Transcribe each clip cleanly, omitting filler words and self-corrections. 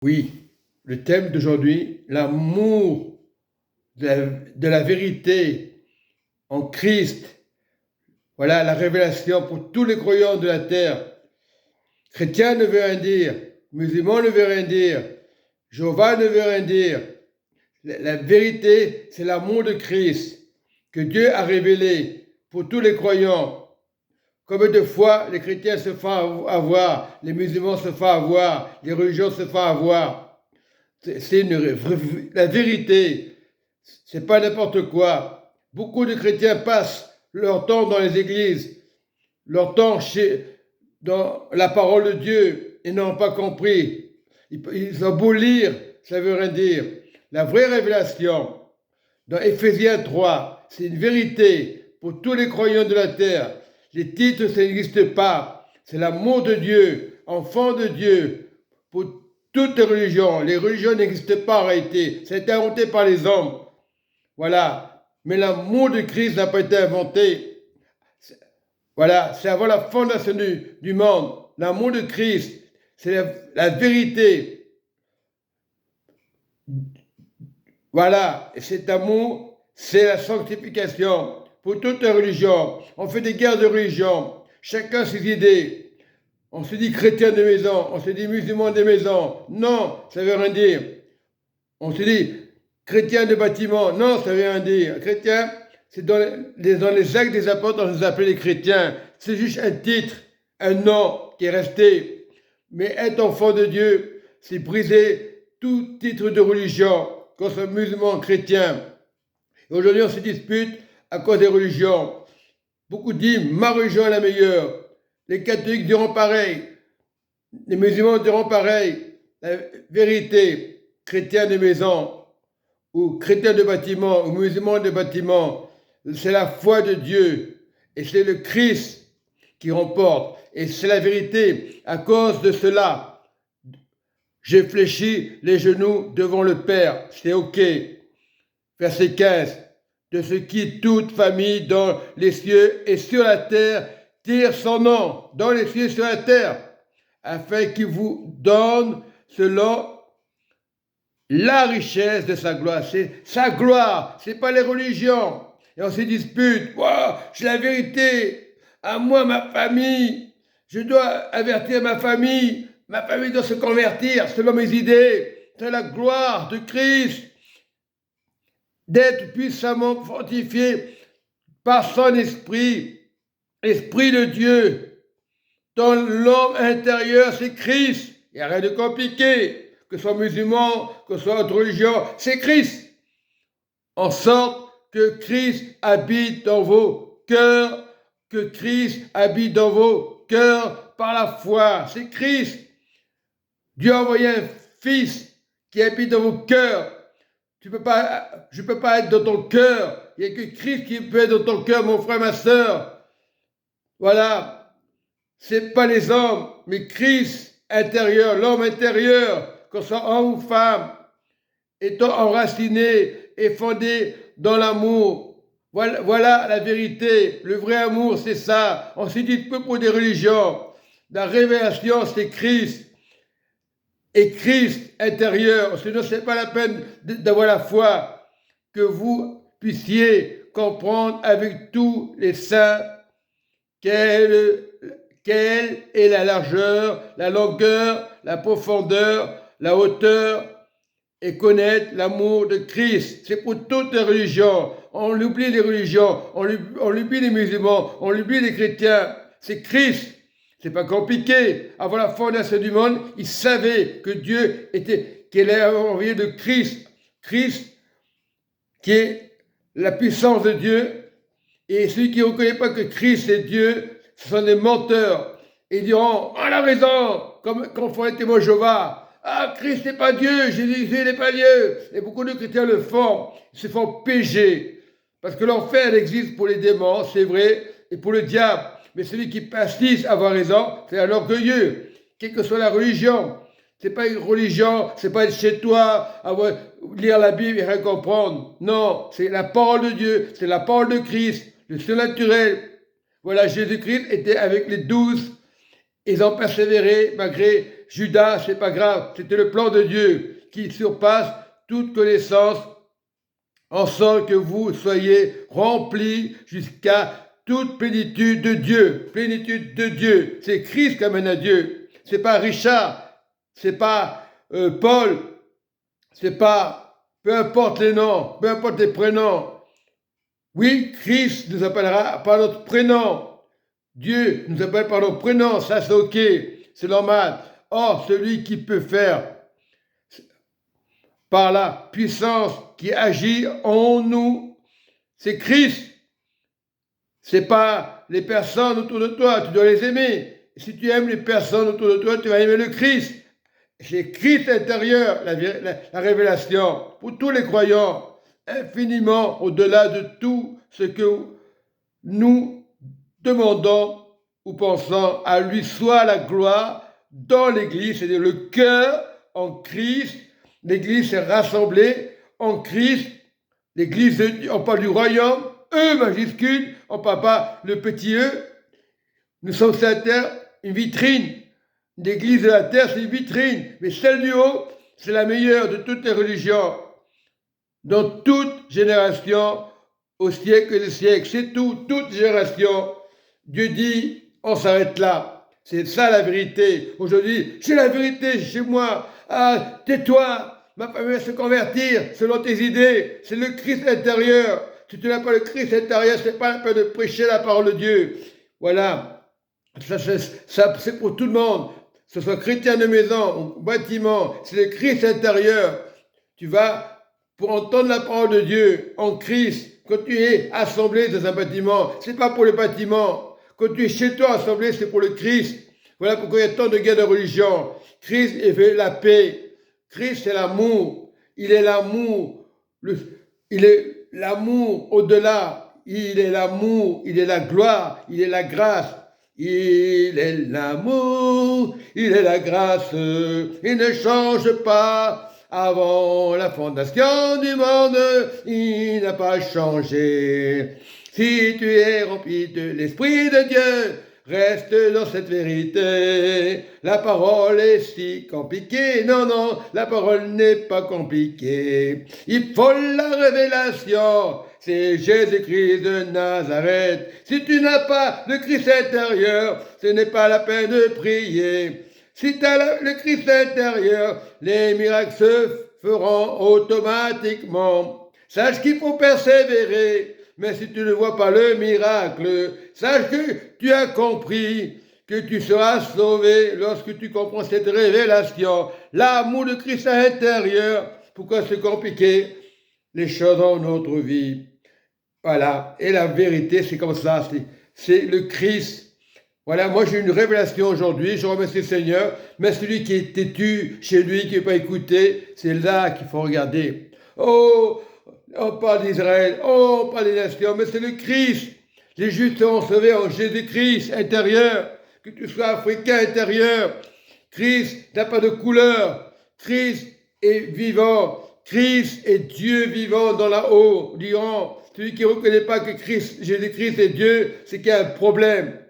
Oui, le thème d'aujourd'hui, l'amour de la vérité en Christ. Voilà la révélation pour tous les croyants de la terre. Chrétien ne veut rien dire, musulman ne veut rien dire, Jéhovah ne veut rien dire. La vérité, c'est l'amour de Christ que Dieu a révélé pour tous les croyants. Combien de fois les chrétiens se font avoir, les musulmans se font avoir, les religions se font avoir. C'est la vérité, c'est pas n'importe quoi. Beaucoup de chrétiens passent leur temps dans les églises, leur temps dans la parole de Dieu et n'ont pas compris. Ils ont beau lire, ça veut rien dire. La vraie révélation, dans Éphésiens 3, c'est une vérité pour tous les croyants de la terre. Les titres, ça n'existe pas. C'est l'amour de Dieu, enfant de Dieu, pour toutes les religions. Les religions n'existent pas en réalité. Ça a été inventé par les hommes. Voilà. Mais l'amour de Christ n'a pas été inventé. Voilà. C'est avant la fondation du monde. L'amour de Christ, c'est la vérité. Voilà. Et cet amour, c'est la sanctification pour toutes les religions. On fait des guerres de religion. Chacun ses idées. On se dit chrétien de maison, on se dit musulman de maison. Non, ça veut rien dire. On se dit chrétien de bâtiment. Non, ça veut rien dire. Chrétien, c'est dans les actes des apôtres, on nous appelait les chrétiens. C'est juste un titre, un nom qui est resté. Mais être enfant de Dieu, c'est briser tout titre de religion, qu'on soit musulman, chrétien. Et aujourd'hui, on se dispute à cause des religions. Beaucoup disent ma religion est la meilleure. Les catholiques diront pareil. Les musulmans diront pareil. La vérité, chrétien de maison, ou chrétien de bâtiment, ou musulman de bâtiment, c'est la foi de Dieu. Et c'est le Christ qui remporte. Et c'est la vérité. À cause de cela, j'ai fléchi les genoux devant le Père. C'est OK. Verset 15. De ce qui toute famille dans les cieux et sur la terre tire son nom, dans les cieux et sur la terre, afin qu'il vous donne selon la richesse de sa gloire. C'est sa gloire, c'est pas les religions. Et on se dispute, wow, j'ai la vérité, à moi, ma famille, je dois avertir ma famille doit se convertir selon mes idées, c'est la gloire de Christ, d'être puissamment fortifié par son esprit, esprit de Dieu, dans l'homme intérieur, c'est Christ. Il n'y a rien de compliqué, que ce soit musulman, que ce soit autre religion, c'est Christ. En sorte que Christ habite dans vos cœurs, que Christ habite dans vos cœurs par la foi. C'est Christ. Dieu a envoyé un Fils qui habite dans vos cœurs. Je ne peux pas être dans ton cœur. Il n'y a que Christ qui peut être dans ton cœur, mon frère, ma soeur. Voilà. Ce n'est pas les hommes, mais Christ intérieur, l'homme intérieur, qu'on soit homme ou femme, étant enraciné et fondé dans l'amour. Voilà la vérité. Le vrai amour, c'est ça. On se dit peu pour des religions. La révélation, c'est Christ. Et Christ intérieur. Sinon, ce n'est pas la peine d'avoir la foi. Que vous puissiez comprendre avec tous les saints quelle est la largeur, la longueur, la profondeur, la hauteur, et connaître l'amour de Christ. C'est pour toutes les religions. On oublie les religions, on oublie les musulmans, on oublie les chrétiens. C'est Christ. C'est pas compliqué. Avant la fondation du monde, il savait que Dieu qu'il avait envoyé de Christ. Christ, qui est la puissance de Dieu. Et ceux qui ne reconnaissent pas que Christ est Dieu, ce sont des menteurs. Ils diront, on a raison, comme font les témoins Jéhovah. Ah, Christ n'est pas Dieu, Jésus n'est pas Dieu. Et beaucoup de chrétiens le font. Ils se font pécher. Parce que l'enfer existe pour les démons, c'est vrai, et pour le diable. Mais celui qui persiste à avoir raison, c'est un orgueilleux, quelle que soit la religion. C'est pas une religion, c'est pas être chez toi, lire la Bible et rien comprendre. Non, c'est la parole de Dieu, c'est la parole de Christ, le surnaturel. Voilà, Jésus-Christ était avec les 12. Ils ont persévéré malgré Judas, c'est pas grave, c'était le plan de Dieu qui surpasse toute connaissance, en sorte que vous soyez remplis jusqu'à toute plénitude de Dieu. Plénitude de Dieu. C'est Christ qui amène à Dieu. C'est pas Richard, c'est pas Paul, c'est pas, peu importe les noms, peu importe les prénoms. Oui, Christ nous appellera par notre prénom. Dieu nous appelle par notre prénom, ça c'est ok, c'est normal. Or, celui qui peut faire par la puissance qui agit en nous, c'est Christ. C'est pas les personnes autour de toi, tu dois les aimer. Si tu aimes les personnes autour de toi, tu vas aimer le Christ. C'est Christ intérieur, la révélation, pour tous les croyants, infiniment au-delà de tout ce que nous demandons ou pensons. À lui soit la gloire dans l'Église, c'est-à-dire le cœur en Christ. L'Église est rassemblée en Christ. L'Église, on parle du royaume, E majuscule, on ne parle pas le petit E. Nous sommes sur la terre, une vitrine. L'église de la terre, c'est une vitrine, mais celle du haut, c'est la meilleure de toutes les religions. Dans toute génération, au siècle des siècles, c'est tout, toute génération. Dieu dit, on s'arrête là. C'est ça la vérité. Aujourd'hui, j'ai la vérité chez moi. Ah, tais-toi, ma famille va se convertir selon tes idées. C'est le Christ intérieur. Si tu n'as pas le Christ intérieur, ce n'est pas la peine de prêcher la parole de Dieu. Voilà. Ça, c'est pour tout le monde. Que ce soit chrétien de maison ou bâtiment, c'est le Christ intérieur. Tu vas, pour entendre la parole de Dieu en Christ, quand tu es assemblé dans un bâtiment, c'est pas pour le bâtiment. Quand tu es chez toi assemblé, c'est pour le Christ. Voilà pourquoi il y a tant de guerres de religion. Christ est la paix. Christ est l'amour. Il est l'amour. Il est l'amour au-delà. Il est l'amour. Il est la gloire. Il est la grâce. Il est l'amour, il est la grâce, il ne change pas. Avant la fondation du monde, il n'a pas changé. Si tu es rempli de l'Esprit de Dieu, reste dans cette vérité. La parole est si compliquée. Non, non, la parole n'est pas compliquée. Il faut la révélation. C'est Jésus-Christ de Nazareth. Si tu n'as pas le Christ intérieur, ce n'est pas la peine de prier. Si tu as le Christ intérieur, les miracles se feront automatiquement. Sache qu'il faut persévérer. Mais si tu ne vois pas le miracle, sache que tu as compris que tu seras sauvé lorsque tu comprends cette révélation. L'amour de Christ à l'intérieur. Pourquoi c'est compliqué? Les choses dans notre vie. Voilà. Et la vérité, c'est comme ça. C'est le Christ. Voilà, moi j'ai une révélation aujourd'hui. Je remercie le Seigneur. Mais celui qui est têtu chez lui, qui ne veut pas écouter, c'est là qu'il faut regarder. Oh, on parle d'Israël, oh, on parle des nations, mais c'est le Christ. Les Juifs seront sauvés en Jésus-Christ intérieur. Que tu sois africain intérieur. Christ n'a pas de couleur. Christ est vivant. Christ est Dieu vivant dans la haut. Diront, celui qui ne reconnaît pas que Jésus-Christ est Dieu, c'est qu'il y a un problème.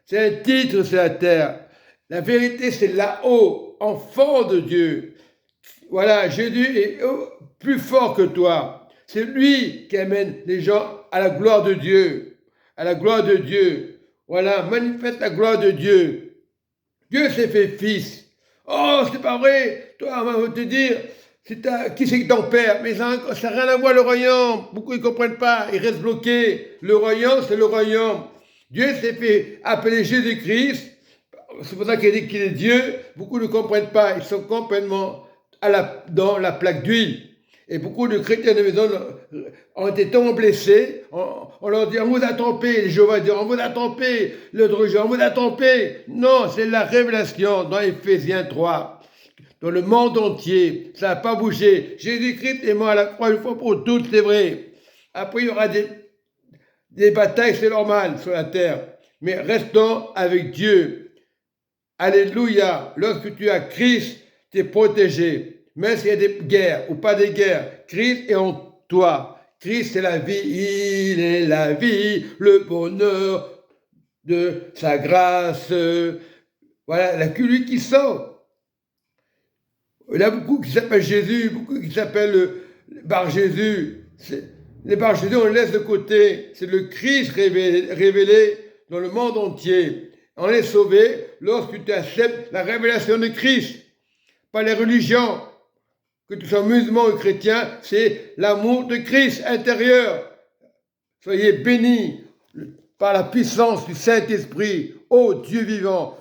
C'est un titre sur la terre. La vérité, c'est là-haut, enfant de Dieu. Voilà, Jésus est plus fort que toi. C'est lui qui amène les gens à la gloire de Dieu. À la gloire de Dieu. Voilà, manifeste la gloire de Dieu. Dieu s'est fait fils. Oh, c'est pas vrai. Toi, on va te dire, qui c'est ton père? Mais ça n'a rien à voir le royaume. Beaucoup ne comprennent pas. Ils restent bloqués. Le royaume, c'est le royaume. Dieu s'est fait appeler Jésus-Christ. C'est pour ça qu'il dit qu'il est Dieu. Beaucoup ne comprennent pas. Ils sont complètement dans la plaque d'huile. Et beaucoup de chrétiens de maison ont été tellement blessés. On leur dit, on vous a trompé. Les Jéhovah disent, on vous a trompé. L'autre jour, on vous a trompé. Non, c'est la révélation dans Éphésiens 3. Dans le monde entier, ça n'a pas bougé. Jésus-Christ est mort à la croix une fois pour toutes, c'est vrai. Après, il y aura des batailles, c'est normal, sur la terre. Mais restons avec Dieu. Alléluia. Lorsque tu as Christ, tu es protégé. Même s'il y a des guerres ou pas des guerres, Christ est en toi. Christ est la vie, il est la vie, le bonheur de sa grâce. Voilà, la lui qui sauve. Il y a beaucoup qui s'appellent Jésus, beaucoup qui s'appellent Bar Jésus. Les Bar Jésus, on les laisse de côté. C'est le Christ révélé dans le monde entier. On est sauvé lorsque tu acceptes la révélation de Christ. Pas les religions, que tu sois musulman ou chrétien, c'est l'amour de Christ intérieur. Soyez bénis par la puissance du Saint-Esprit, ô Dieu vivant.